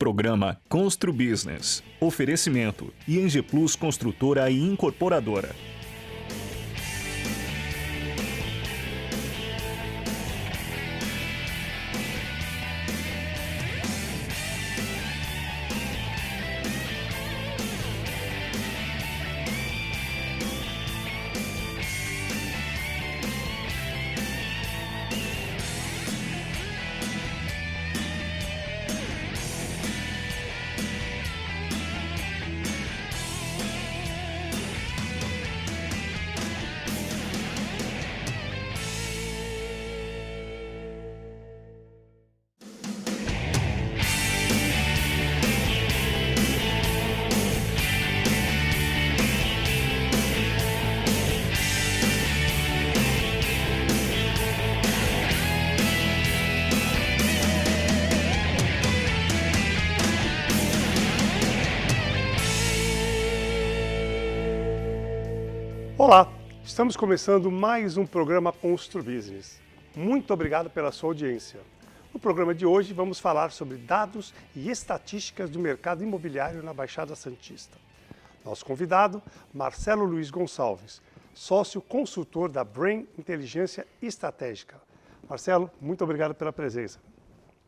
Programa Constru Business. Oferecimento ING Plus Construtora e Incorporadora. Olá, estamos começando mais um programa Constru Business. Muito obrigado pela sua audiência. No programa de hoje vamos falar sobre dados e estatísticas do mercado imobiliário na Baixada Santista. Nosso convidado, Marcelo Luiz Gonçalves, sócio consultor da Brain Inteligência Estratégica. Marcelo, muito obrigado pela presença.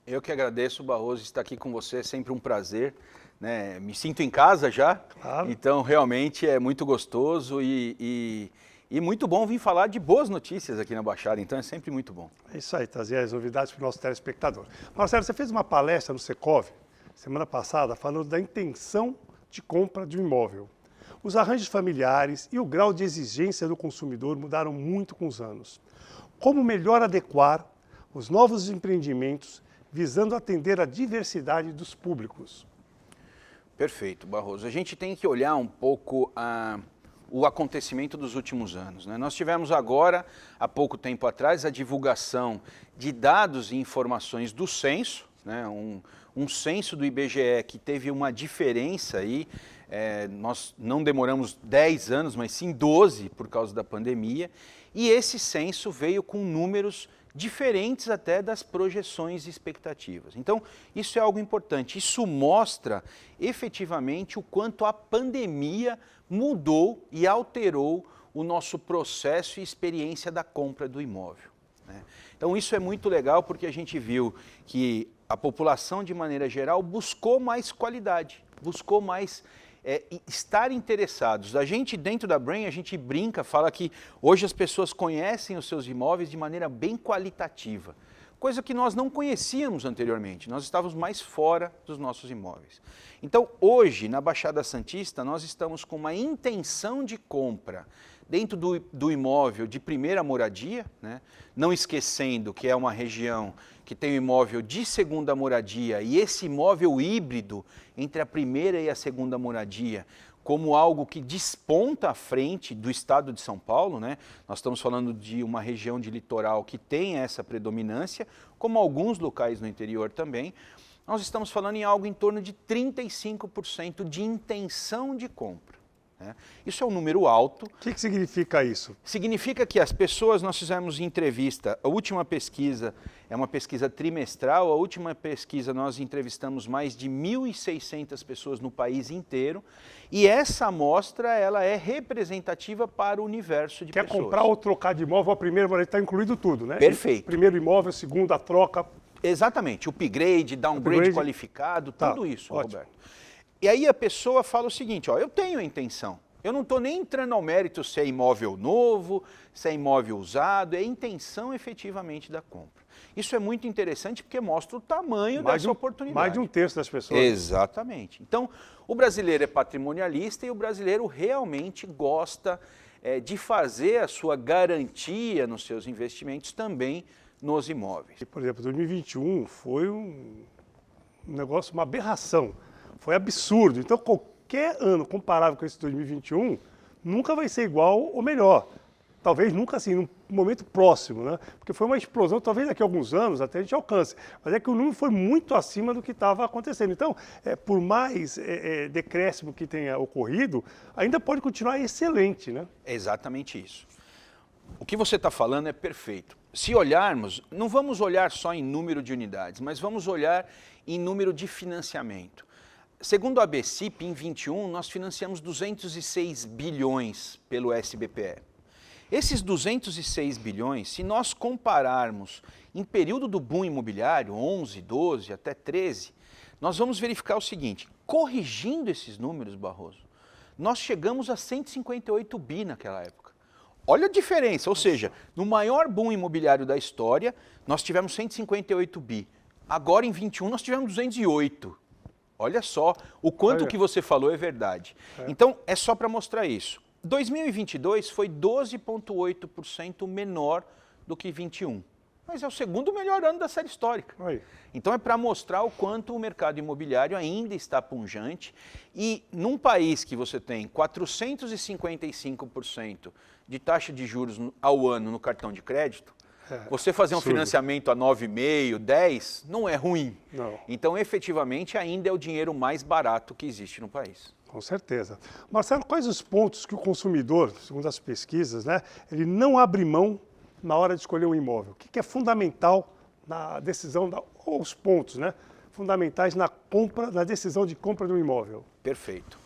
Eu que agradeço, Barroso, estar aqui com você, é sempre um prazer. Né? Me sinto em casa já, claro. Então realmente é muito gostoso e muito bom vir falar de boas notícias aqui na Baixada, então é sempre muito bom. É isso aí, trazer as novidades para o nosso telespectador. Marcelo, você fez uma palestra no Secov, semana passada, falando da intenção de compra de um imóvel. Os arranjos familiares e o grau de exigência do consumidor mudaram muito com os anos. Como melhor adequar os novos empreendimentos visando atender a diversidade dos públicos? Perfeito, Barroso. A gente tem que olhar um pouco o acontecimento dos últimos anos, né? Nós tivemos agora, há pouco tempo atrás, a divulgação de dados e informações do censo, né? Um censo do IBGE que teve uma diferença aí, nós não demoramos 10 anos, mas sim 12 por causa da pandemia, e esse censo veio com números diferentes até das projeções e expectativas. Então, isso é algo importante. Isso mostra efetivamente o quanto a pandemia mudou e alterou o nosso processo e experiência da compra do imóvel, né? Então, isso é muito legal porque a gente viu que a população, de maneira geral, buscou mais qualidade, buscou mais estar interessados. A gente, dentro da Brain, a gente brinca, fala que hoje as pessoas conhecem os seus imóveis de maneira bem qualitativa, coisa que nós não conhecíamos anteriormente, nós estávamos mais fora dos nossos imóveis. Então, hoje, na Baixada Santista, nós estamos com uma intenção de compra dentro do imóvel de primeira moradia, né? Não esquecendo que é uma região que tem um imóvel de segunda moradia e esse imóvel híbrido entre a primeira e a segunda moradia como algo que desponta à frente do estado de São Paulo, né? Nós estamos falando de uma região de litoral que tem essa predominância, como alguns locais no interior também. Nós estamos falando em algo em torno de 35% de intenção de compra. Isso é um número alto. O que significa isso? Significa que as pessoas, nós fizemos entrevista, a última pesquisa é uma pesquisa trimestral, a última pesquisa nós entrevistamos mais de 1.600 pessoas no país inteiro e essa amostra ela é representativa para o universo de pessoas. Quer comprar ou trocar de imóvel, a primeira moradia está incluído tudo, né? Perfeito. Primeiro imóvel, segunda troca. Exatamente, upgrade, downgrade qualificado, tudo isso, ótimo. Roberto. E aí a pessoa fala o seguinte, ó, eu tenho a intenção, eu não estou nem entrando ao mérito se é imóvel novo, se é imóvel usado, é a intenção efetivamente da compra. Isso é muito interessante porque mostra o tamanho dessa oportunidade. Mais de um terço das pessoas. Exatamente. Então, o brasileiro é patrimonialista e o brasileiro realmente gosta de fazer a sua garantia nos seus investimentos também nos imóveis. Por exemplo, 2021 foi um negócio, uma aberração. Foi absurdo. Então, qualquer ano comparável com esse 2021 nunca vai ser igual ou melhor. Talvez nunca assim, num momento próximo, né? Porque foi uma explosão, talvez daqui a alguns anos até a gente alcance. Mas é que o número foi muito acima do que estava acontecendo. Então, por mais decréscimo que tenha ocorrido, ainda pode continuar excelente, né? É exatamente isso. O que você está falando é perfeito. Se olharmos, não vamos olhar só em número de unidades, mas vamos olhar em número de financiamento. Segundo a ABCIP, em 21, nós financiamos 206 bilhões pelo SBPE. Esses 206 bilhões, se nós compararmos em período do boom imobiliário, 11, 12, até 13, nós vamos verificar o seguinte, corrigindo esses números, Barroso, nós chegamos a 158 bi naquela época. Olha a diferença, ou seja, no maior boom imobiliário da história, nós tivemos 158 bi. Agora, em 21, nós tivemos 208. Olha só, o quanto que você falou é verdade. Então, é só para mostrar isso. 2022 foi 12,8% menor do que 21. Mas é o segundo melhor ano da série histórica. Então é para mostrar o quanto o mercado imobiliário ainda está pujante e num país que você tem 455% de taxa de juros ao ano no cartão de crédito, você fazer um financiamento a 9,5%, 10%, não é ruim. Não. Então, efetivamente, ainda é o dinheiro mais barato que existe no país. Com certeza. Marcelo, quais os pontos que o consumidor, segundo as pesquisas, né, ele não abre mão na hora de escolher um imóvel? O que é fundamental na decisão, ou os pontos, né, fundamentais na decisão de compra de um imóvel? Perfeito.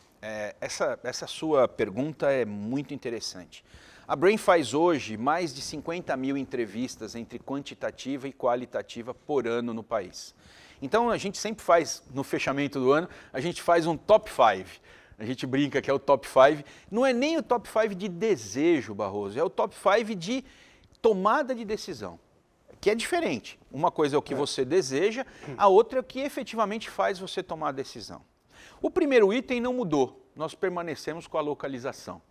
Essa sua pergunta é muito interessante. A Brain faz hoje mais de 50 mil entrevistas entre quantitativa e qualitativa por ano no país. Então a gente sempre faz, no fechamento do ano, a gente faz um top 5. A gente brinca que é o top 5. Não é nem o top 5 de desejo, Barroso, é o top 5 de tomada de decisão, que é diferente. Uma coisa é o que você deseja, a outra é o que efetivamente faz você tomar a decisão. O primeiro item não mudou, nós permanecemos com a localização.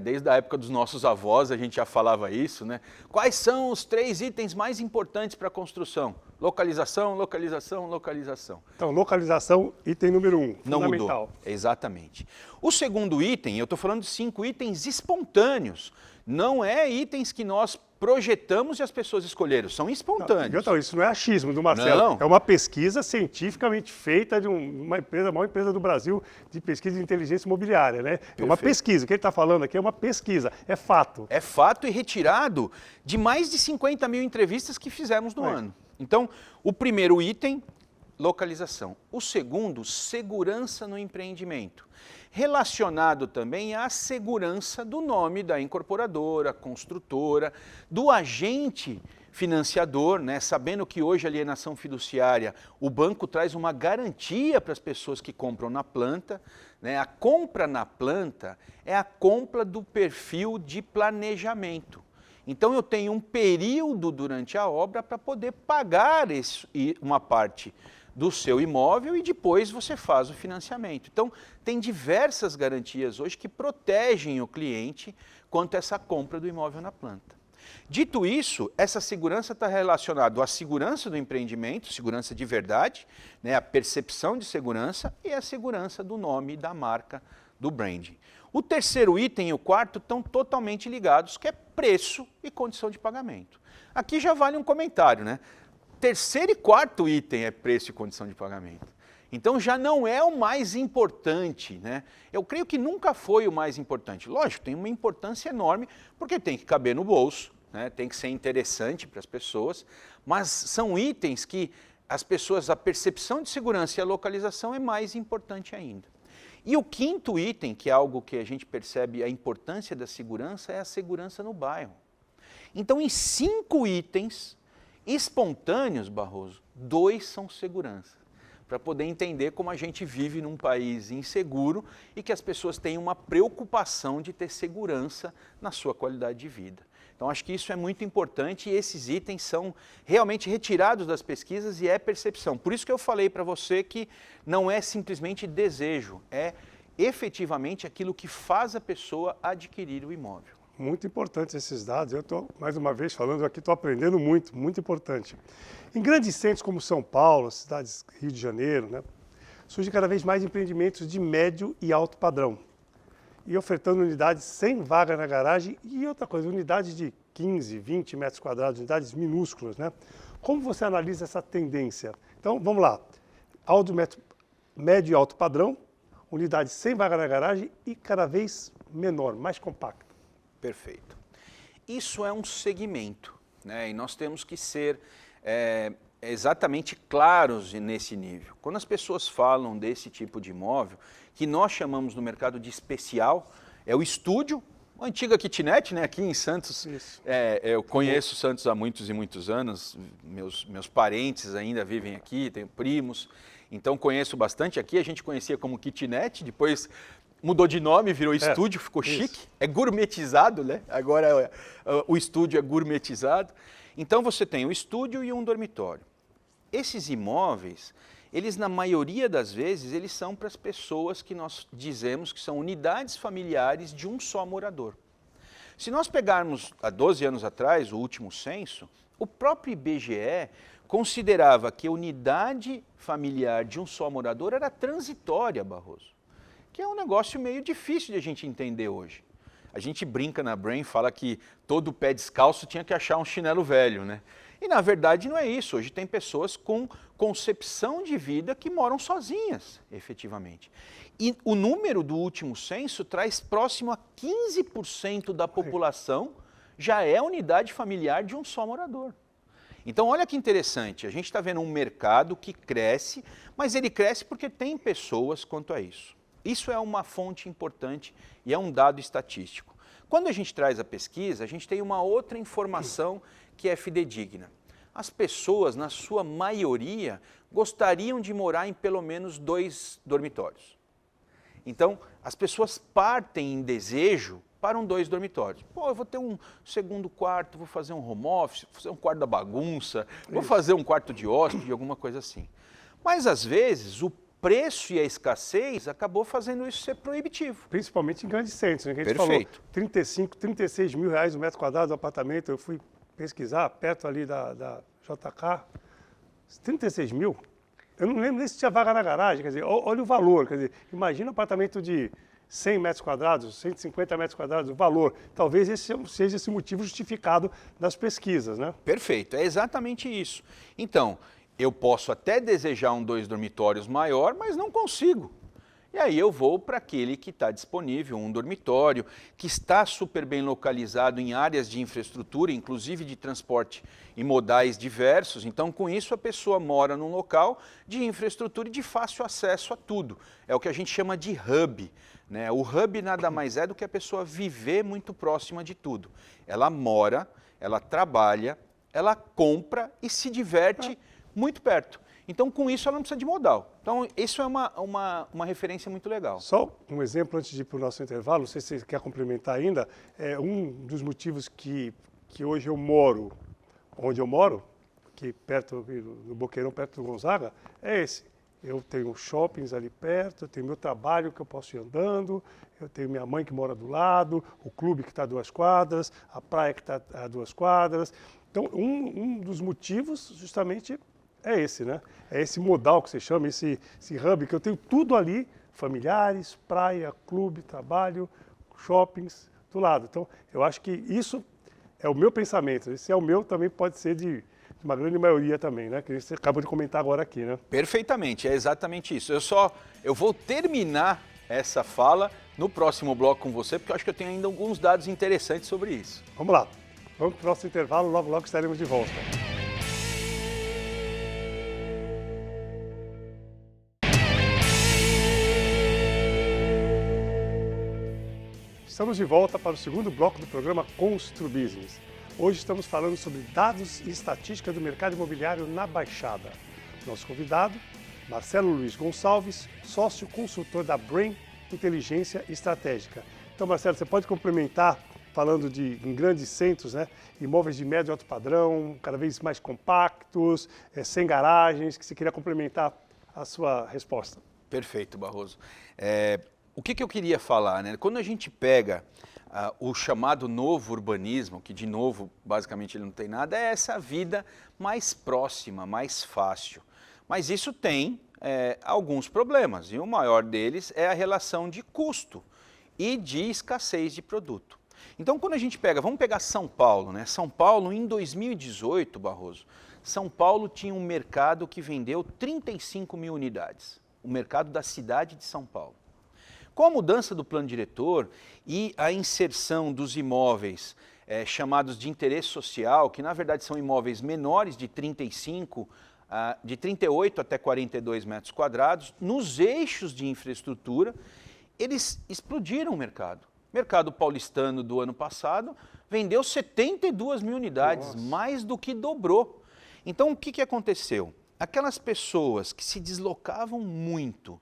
Desde a época dos nossos avós a gente já falava isso, né? Quais são os 3 itens mais importantes para a construção? Localização, localização, localização. Então, localização, item número 1, não fundamental. Mudou. Exatamente. O segundo item, eu estou falando de 5 itens espontâneos, não é itens que nós projetamos e as pessoas escolheram, são espontâneos. Não, isso não é achismo do Marcelo, não. É uma pesquisa cientificamente feita de uma empresa, a maior empresa do Brasil de pesquisa de inteligência imobiliária, né? É uma pesquisa, o que ele está falando aqui é uma pesquisa, é fato. É fato e retirado de mais de 50 mil entrevistas que fizemos no ano. Então, o primeiro item, localização. O segundo, segurança no empreendimento. Relacionado também à segurança do nome da incorporadora, construtora, do agente financiador, né? Sabendo que hoje a alienação fiduciária, o banco traz uma garantia para as pessoas que compram na planta, né? A compra na planta é a compra do perfil de planejamento. Então eu tenho um período durante a obra para poder pagar uma parte do seu imóvel e depois você faz o financiamento. Então, tem diversas garantias hoje que protegem o cliente quanto a essa compra do imóvel na planta. Dito isso, essa segurança está relacionada à segurança do empreendimento, segurança de verdade, né, a percepção de segurança e a segurança do nome e da marca do branding. O terceiro item e o quarto estão totalmente ligados, que é preço e condição de pagamento. Aqui já vale um comentário, né? Terceiro e quarto item é preço e condição de pagamento. Então já não é o mais importante, né? Eu creio que nunca foi o mais importante. Lógico, tem uma importância enorme, porque tem que caber no bolso, né? Tem que ser interessante para as pessoas, mas são itens que as pessoas, a percepção de segurança e a localização é mais importante ainda. E o quinto item, que é algo que a gente percebe a importância da segurança, é a segurança no bairro. Então, em 5 itens espontâneos, Barroso, 2 são segurança, para poder entender como a gente vive num país inseguro e que as pessoas têm uma preocupação de ter segurança na sua qualidade de vida. Então, acho que isso é muito importante e esses itens são realmente retirados das pesquisas e é percepção. Por isso que eu falei para você que não é simplesmente desejo, é efetivamente aquilo que faz a pessoa adquirir o imóvel. Muito importantes esses dados. Eu estou, mais uma vez, falando aqui, estou aprendendo muito, muito importante. Em grandes centros como São Paulo, cidades Rio de Janeiro, né, surgem cada vez mais empreendimentos de médio e alto padrão. E ofertando unidades sem vaga na garagem e outra coisa, unidades de 15, 20 metros quadrados, unidades minúsculas, né? Como você analisa essa tendência? Então, vamos lá. Médio e alto padrão, unidades sem vaga na garagem e cada vez menor, mais compacta. Perfeito. Isso é um segmento, né? E nós temos que ser exatamente claros nesse nível. Quando as pessoas falam desse tipo de imóvel, que nós chamamos no mercado de especial, é o estúdio, uma antiga kitnet, né? Aqui em Santos, eu conheço Santos há muitos e muitos anos, meus parentes ainda vivem aqui, tenho primos, então conheço bastante aqui. A gente conhecia como kitnet, depois mudou de nome, virou estúdio, ficou chique, é gourmetizado, né? Agora o estúdio é gourmetizado. Então você tem o estúdio e um dormitório. Esses imóveis, eles na maioria das vezes, eles são para as pessoas que nós dizemos que são unidades familiares de um só morador. Se nós pegarmos há 12 anos atrás, o último censo, o próprio IBGE considerava que a unidade familiar de um só morador era transitória, Barroso, que é um negócio meio difícil de a gente entender hoje. A gente brinca na Brain, fala que todo pé descalço tinha que achar um chinelo velho, né? E na verdade não é isso. Hoje tem pessoas com concepção de vida que moram sozinhas, efetivamente. E o número do último censo traz próximo a 15% da população já é unidade familiar de um só morador. Então olha que interessante, a gente está vendo um mercado que cresce, mas ele cresce porque tem pessoas quanto a isso. Isso é uma fonte importante e é um dado estatístico. Quando a gente traz a pesquisa, a gente tem uma outra informação que é fidedigna. As pessoas, na sua maioria, gostariam de morar em pelo menos 2 dormitórios. Então, as pessoas partem em desejo para 2 dormitórios. Pô, eu vou ter um segundo quarto, vou fazer um home office, vou fazer um quarto da bagunça, vou fazer um quarto de hóspede, alguma coisa assim. Mas, às vezes, o preço e a escassez acabou fazendo isso ser proibitivo. Principalmente em grandes centros, né? Que a gente Perfeito. falou, 35, 36 mil reais o metro quadrado do apartamento. Eu fui pesquisar perto ali da JK, 36 mil. Eu não lembro nem se tinha vaga na garagem, quer dizer, olha o valor, quer dizer, imagina um apartamento de 100 metros quadrados, 150 metros quadrados, o valor. Talvez esse seja esse motivo justificado das pesquisas, né? Perfeito, é exatamente isso. Então, eu posso até desejar 2 dormitórios maior, mas não consigo. E aí eu vou para aquele que está disponível, um dormitório, que está super bem localizado em áreas de infraestrutura, inclusive de transporte em modais diversos. Então, com isso, a pessoa mora num local de infraestrutura e de fácil acesso a tudo. É o que a gente chama de hub, né? O hub nada mais é do que a pessoa viver muito próxima de tudo. Ela mora, ela trabalha, ela compra e se diverte muito perto. Então, com isso, ela não precisa de modal. Então, isso é uma referência muito legal. Só um exemplo antes de ir para o nosso intervalo, não sei se você quer complementar ainda, um dos motivos que hoje eu moro onde eu moro, aqui perto do Boqueirão, perto do Gonzaga, é esse. Eu tenho shoppings ali perto, eu tenho meu trabalho que eu posso ir andando, eu tenho minha mãe que mora do lado, o clube que está a 2 quadras, a praia que está a 2 quadras. Então, um dos motivos justamente é esse, né? É esse modal que você chama, esse hub, que eu tenho tudo ali, familiares, praia, clube, trabalho, shoppings, do lado. Então, eu acho que isso é o meu pensamento. Esse é o meu, também pode ser de uma grande maioria também, né? Que você acabou de comentar agora aqui, né? Perfeitamente, é exatamente isso. Eu vou terminar essa fala no próximo bloco com você, porque eu acho que eu tenho ainda alguns dados interessantes sobre isso. Vamos lá. Vamos para o nosso intervalo, logo estaremos de volta. Estamos de volta para o segundo bloco do programa Constru Business. Hoje estamos falando sobre dados e estatística do mercado imobiliário na Baixada. Nosso convidado, Marcelo Luiz Gonçalves, sócio consultor da Brain Inteligência Estratégica. Então, Marcelo, você pode complementar falando em grandes centros, né? Imóveis de médio e alto padrão, cada vez mais compactos, sem garagens, que você queria complementar a sua resposta. Perfeito, Barroso. O que eu queria falar, né? Quando a gente pega o chamado novo urbanismo, que de novo, basicamente ele não tem nada, é essa vida mais próxima, mais fácil. Mas isso tem alguns problemas, e o maior deles é a relação de custo e de escassez de produto. Então, quando a gente vamos pegar São Paulo, né? São Paulo, em 2018, Barroso, São Paulo tinha um mercado que vendeu 35 mil unidades, o mercado da cidade de São Paulo. Com a mudança do plano diretor e a inserção dos imóveis chamados de interesse social, que na verdade são imóveis menores de 35 de 38 até 42 metros quadrados, nos eixos de infraestrutura, eles explodiram o mercado. O mercado paulistano do ano passado vendeu 72 mil unidades, Nossa. mais do que dobrou. Então, o que aconteceu? Aquelas pessoas que se deslocavam muito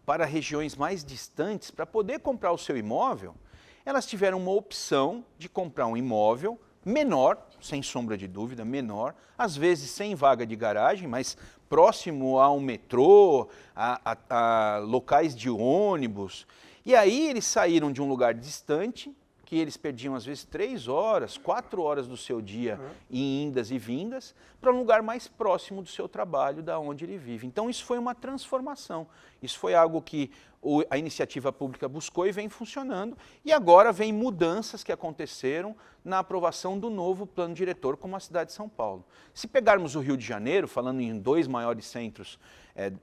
para regiões mais distantes para poder comprar o seu imóvel, elas tiveram uma opção de comprar um imóvel menor, sem sombra de dúvida, menor, às vezes sem vaga de garagem, mas próximo a um metrô, a locais de ônibus. E aí eles saíram de um lugar distante, que eles perdiam às vezes 3 horas, 4 horas do seu dia em indas e vindas, para um lugar mais próximo do seu trabalho, da onde ele vive. Então isso foi uma transformação, isso foi algo que a iniciativa pública buscou e vem funcionando, e agora vem mudanças que aconteceram na aprovação do novo plano diretor como a cidade de São Paulo. Se pegarmos o Rio de Janeiro, falando em 2 maiores centros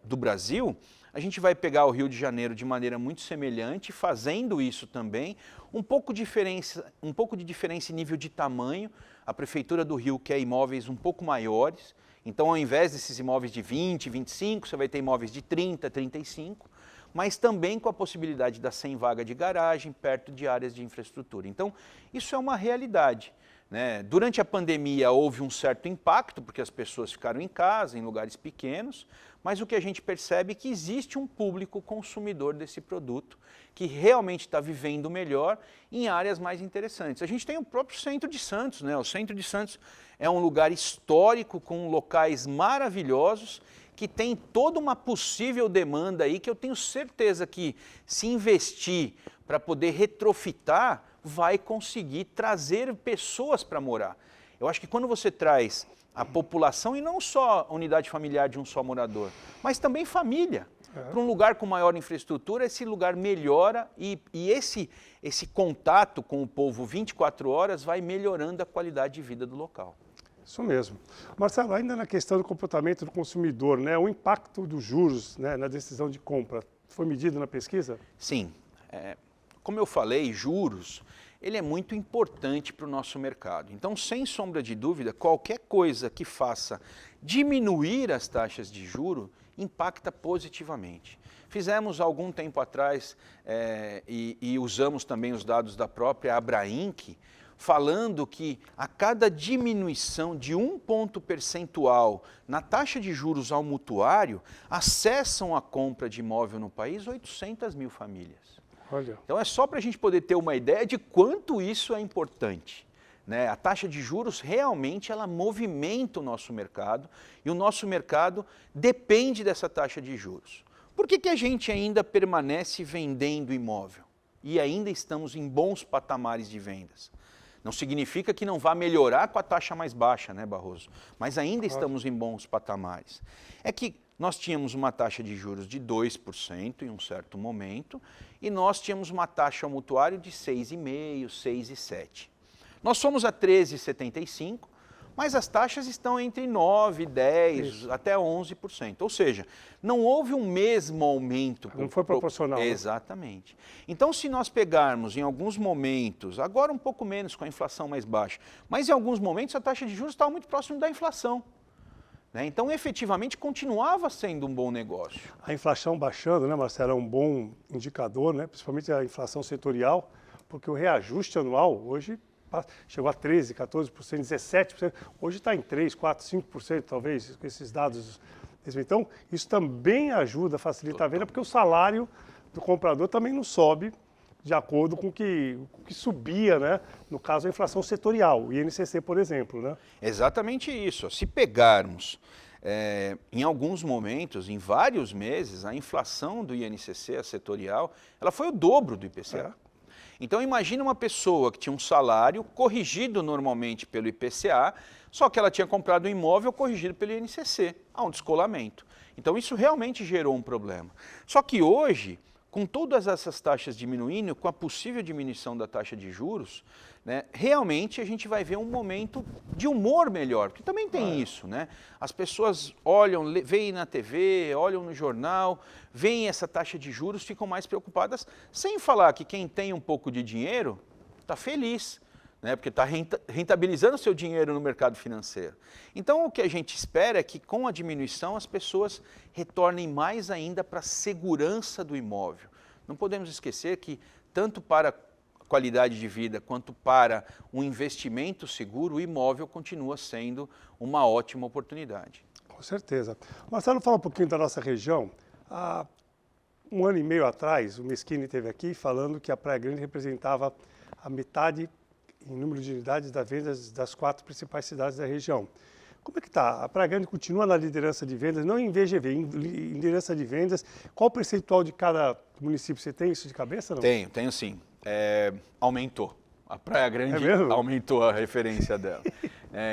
do Brasil, a gente vai pegar o Rio de Janeiro de maneira muito semelhante, fazendo isso também, um pouco de diferença em nível de tamanho. A Prefeitura do Rio quer imóveis um pouco maiores, então ao invés desses imóveis de 20, 25, você vai ter imóveis de 30, 35, mas também com a possibilidade da sem vaga de garagem, perto de áreas de infraestrutura. Então, isso é uma realidade, né? Durante a pandemia houve um certo impacto, porque as pessoas ficaram em casa, em lugares pequenos, mas o que a gente percebe é que existe um público consumidor desse produto que realmente está vivendo melhor em áreas mais interessantes. A gente tem o próprio Centro de Santos, né? O Centro de Santos é um lugar histórico com locais maravilhosos que tem toda uma possível demanda aí que eu tenho certeza que se investir para poder retrofitar, vai conseguir trazer pessoas para morar. Eu acho que quando você traz a população, e não só a unidade familiar de um só morador, mas também família, para um lugar com maior infraestrutura, esse lugar melhora e esse contato com o povo 24 horas vai melhorando a qualidade de vida do local. Isso mesmo. Marcelo, ainda na questão do comportamento do consumidor, né, o impacto dos juros, né, na decisão de compra, foi medido na pesquisa? Sim. Como eu falei, juros, ele é muito importante para o nosso mercado. Então, sem sombra de dúvida, qualquer coisa que faça diminuir as taxas de juro impacta positivamente. Fizemos algum tempo atrás, e usamos também os dados da própria Abrainc, falando que a cada diminuição de 1 ponto percentual na taxa de juros ao mutuário, acessam a compra de imóvel no país 800 mil famílias. Olha. Então é só para a gente poder ter uma ideia de quanto isso é importante, né? A taxa de juros realmente ela movimenta o nosso mercado e o nosso mercado depende dessa taxa de juros. Por que a gente ainda permanece vendendo imóvel e ainda estamos em bons patamares de vendas? Não significa que não vá melhorar com a taxa mais baixa, né, Barroso? Mas ainda estamos em bons patamares. É que nós tínhamos uma taxa de juros de 2% em um certo momento e nós tínhamos uma taxa ao mutuário de 6,5%, 6,7%. Nós fomos a 13,75%, mas as taxas estão entre 9%, 10%, até 11%. Ou seja, não houve um mesmo aumento. Não foi proporcional. Exatamente. Então, se nós pegarmos em alguns momentos, agora um pouco menos com a inflação mais baixa, mas em alguns momentos a taxa de juros estava muito próximo da inflação. Então, efetivamente, continuava sendo um bom negócio. A inflação baixando, né, Marcelo, é um bom indicador, né, principalmente a inflação setorial, porque o reajuste anual hoje chegou a 13%, 14%, 17%, hoje está em 3%, 4%, 5%, talvez, com esses dados. Então, isso também ajuda, facilita a venda, porque o salário do comprador também não sobe de acordo com o que subia, né? No caso, a inflação setorial, o INCC, por exemplo. Né? Exatamente isso. Se pegarmos, em alguns momentos, em vários meses, a inflação do INCC, a setorial, ela foi o dobro do IPCA. Então, imagina uma pessoa que tinha um salário corrigido normalmente pelo IPCA, só que ela tinha comprado um imóvel corrigido pelo INCC, há um descolamento. Então, isso realmente gerou um problema. Só que hoje, com todas essas taxas diminuindo, com a possível diminuição da taxa de juros, né, realmente a gente vai ver um momento de humor melhor, porque também tem isso, né? As pessoas olham, veem na TV, olham no jornal, veem essa taxa de juros, ficam mais preocupadas, sem falar que quem tem um pouco de dinheiro está feliz. né? Porque está rentabilizando seu dinheiro no mercado financeiro. Então, o que a gente espera é que, com a diminuição, as pessoas retornem mais ainda para a segurança do imóvel. Não podemos esquecer que, tanto para a qualidade de vida quanto para um investimento seguro, o imóvel continua sendo uma ótima oportunidade. Com certeza. Marcelo, fala um pouquinho da nossa região. Há um ano e meio atrás, o Meschini esteve aqui falando que a Praia Grande representava a metade em número de unidades das vendas das 4 principais cidades da região. Como é que está? A Praia Grande continua na liderança de vendas, não em VGV, em liderança de vendas. Qual o percentual de cada município? Você tem isso de cabeça? Não? Tenho sim. Aumentou. A Praia Grande aumentou a referência dela.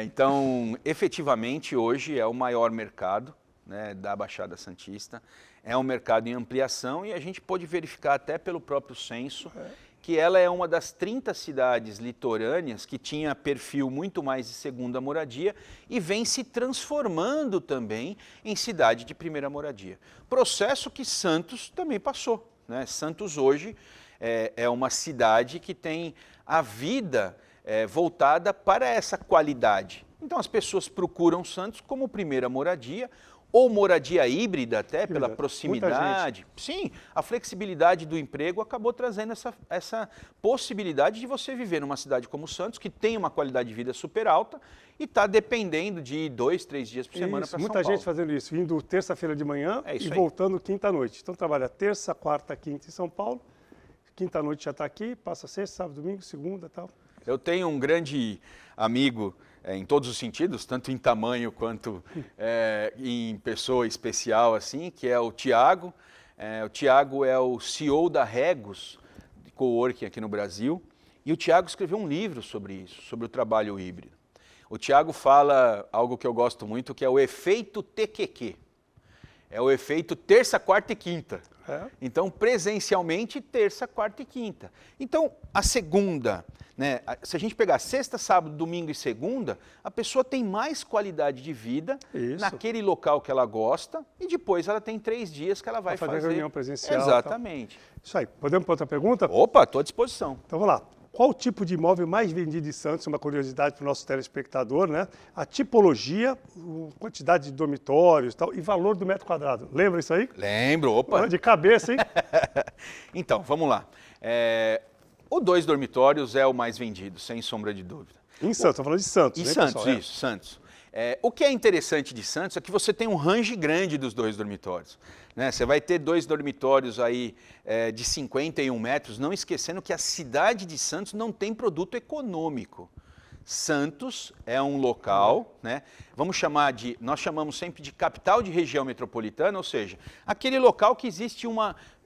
Então, efetivamente, hoje é o maior mercado, né, da Baixada Santista. É um mercado em ampliação e a gente pode verificar até pelo próprio censo que ela é uma das 30 cidades litorâneas que tinha perfil muito mais de segunda moradia e vem se transformando também em cidade de primeira moradia. Processo que Santos também passou, né? Santos hoje é uma cidade que tem a vida voltada para essa qualidade. Então as pessoas procuram Santos como primeira moradia, ou moradia híbrida até, pela proximidade. Sim, a flexibilidade do emprego acabou trazendo essa possibilidade de você viver numa cidade como Santos, que tem uma qualidade de vida super alta e está dependendo de 2, 3 dias por semana para São Paulo. Muita gente fazendo isso, indo terça-feira de manhã e voltando quinta-noite. Então trabalha terça, quarta, quinta em São Paulo, quinta-noite já está aqui, passa sexta, sábado, domingo, segunda e tal. Eu tenho um grande amigo em todos os sentidos, tanto em tamanho quanto em pessoa especial, assim, que é o Tiago. O Tiago é o CEO da Regus, de coworking aqui no Brasil, e o Tiago escreveu um livro sobre isso, sobre o trabalho híbrido. O Tiago fala algo que eu gosto muito, que é o efeito TQQ. É o efeito terça, quarta e quinta. Então, presencialmente, terça, quarta e quinta. Então, a segunda, né, se a gente pegar sexta, sábado, domingo e segunda, a pessoa tem mais qualidade de vida naquele local que ela gosta e depois ela tem 3 dias que ela vai fazer reunião presencial. Exatamente. Isso aí. Podemos para outra pergunta? Opa, estou à disposição. Então, vamos lá. Qual o tipo de imóvel mais vendido em Santos? Uma curiosidade para o nosso telespectador, né? A tipologia, quantidade de dormitórios e tal, e valor do metro quadrado. Lembra isso aí? Lembro, opa. De cabeça, hein? Então, vamos lá. O 2 dormitórios é o mais vendido, sem sombra de dúvida. Em Santos, estou falando de Santos, em né, Santos, pessoal? Isso, Santos. O que é interessante de Santos é que você tem um range grande dos 2 dormitórios. Né? Você vai ter 2 dormitórios aí de 51 metros, não esquecendo que a cidade de Santos não tem produto econômico. Santos é um local, né? Nós chamamos sempre de capital de região metropolitana, ou seja, aquele local que existe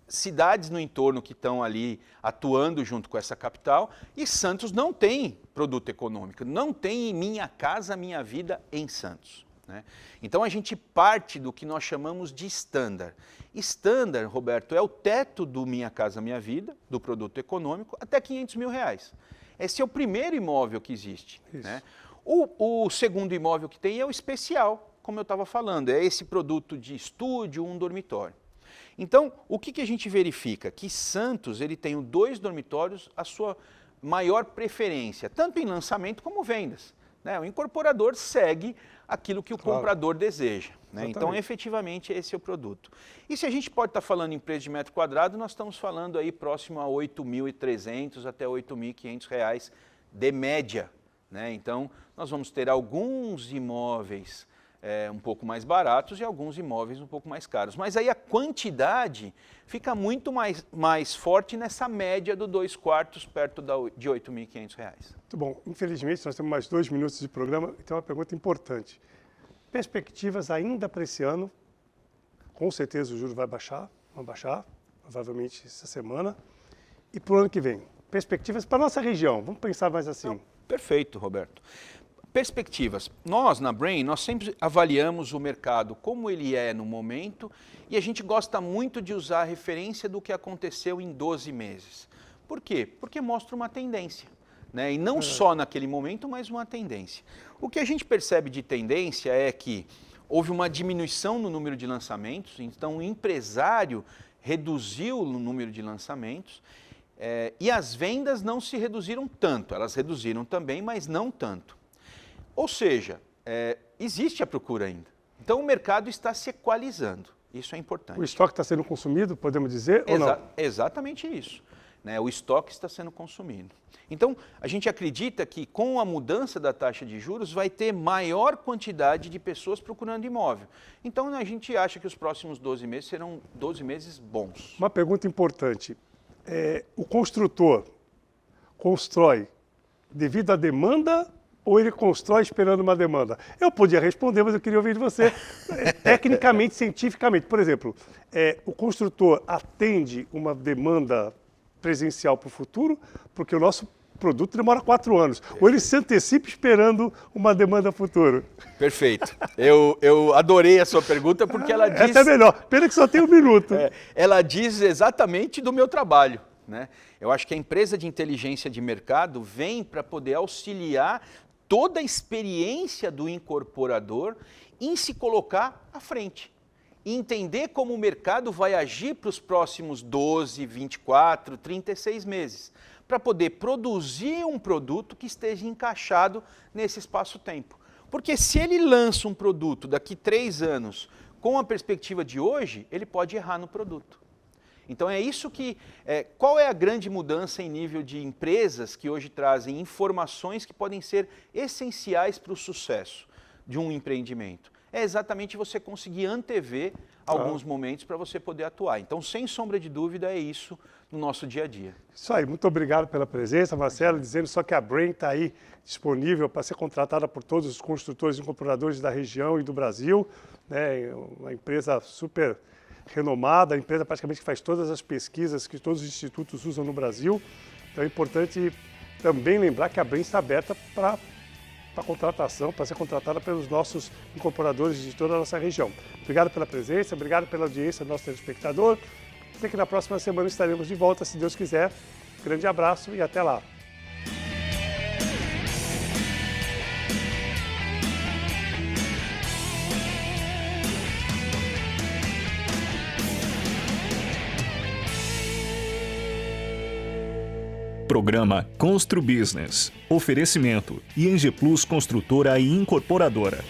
cidades no entorno que estão ali atuando junto com essa capital, e Santos não tem produto econômico, não tem Minha Casa Minha Vida em Santos. Né? Então a gente parte do que nós chamamos de standard. Standard, Roberto, é o teto do Minha Casa Minha Vida, do produto econômico, até R$500 mil. Esse é o primeiro imóvel que existe. Né? O segundo imóvel que tem é o especial, como eu estava falando, é esse produto de estúdio, um dormitório. Então, o que a gente verifica? Que Santos ele tem 2 dormitórios a sua maior preferência, tanto em lançamento como vendas. Né? O incorporador segue aquilo que o comprador deseja. Né? Então, efetivamente, esse é o produto. E se a gente pode estar falando em preço de metro quadrado, nós estamos falando aí próximo a R$ 8.300 até R$ 8.500 de média. Né? Então, nós vamos ter alguns imóveis um pouco mais baratos e alguns imóveis um pouco mais caros. Mas aí a quantidade fica muito mais forte nessa média do 2 quartos perto de R$ 8.500. Muito bom. Infelizmente, nós temos mais 2 minutos de programa e tem uma pergunta importante. Perspectivas ainda para esse ano? Com certeza o juro vai baixar, provavelmente essa semana. E para o ano que vem? Perspectivas para a nossa região. Vamos pensar mais assim. Perfeito, Roberto. Perspectivas. Nós, na Brain, nós sempre avaliamos o mercado como ele é no momento e a gente gosta muito de usar a referência do que aconteceu em 12 meses. Por quê? Porque mostra uma tendência. Né? E não só naquele momento, mas uma tendência. O que a gente percebe de tendência é que houve uma diminuição no número de lançamentos, então o empresário reduziu o número de lançamentos. E as vendas não se reduziram tanto, elas reduziram também, mas não tanto. Ou seja, existe a procura ainda. Então o mercado está se equalizando, isso é importante. O estoque está sendo consumido, podemos dizer, ou não? Exatamente isso. Né? O estoque está sendo consumido. Então, a gente acredita que com a mudança da taxa de juros vai ter maior quantidade de pessoas procurando imóvel. Então, a gente acha que os próximos 12 meses serão 12 meses bons. Uma pergunta importante. O construtor constrói devido à demanda ou ele constrói esperando uma demanda? Eu podia responder, mas eu queria ouvir de você, tecnicamente, cientificamente. Por exemplo, o construtor atende uma demanda presencial para o futuro, porque o nosso produto demora 4 anos. Ou ele se antecipa esperando uma demanda futuro. Perfeito. Eu adorei a sua pergunta porque ela diz... Essa é melhor. Pena que só tem 1 minuto. Ela diz exatamente do meu trabalho. Né? Eu acho que a empresa de inteligência de mercado vem para poder auxiliar toda a experiência do incorporador em se colocar à frente. E entender como o mercado vai agir para os próximos 12, 24, 36 meses, para poder produzir um produto que esteja encaixado nesse espaço-tempo. Porque se ele lança um produto daqui 3 anos com a perspectiva de hoje, ele pode errar no produto. Então é isso que... qual é a grande mudança em nível de empresas que hoje trazem informações que podem ser essenciais para o sucesso de um empreendimento? É exatamente você conseguir antever alguns momentos para você poder atuar. Então, sem sombra de dúvida, é isso no nosso dia a dia. Isso aí, muito obrigado pela presença, Marcelo, dizendo só que a Brain está aí disponível para ser contratada por todos os construtores e incorporadores da região e do Brasil, né? Uma empresa super renomada, a empresa praticamente que faz todas as pesquisas que todos os institutos usam no Brasil. Então é importante também lembrar que a Brain está aberta para contratação, para ser contratada pelos nossos incorporadores de toda a nossa região. Obrigado pela presença, obrigado pela audiência do nosso telespectador. Sei que na próxima semana estaremos de volta, se Deus quiser. Grande abraço e até lá. Programa Constru Business. Oferecimento ING Plus Construtora e Incorporadora.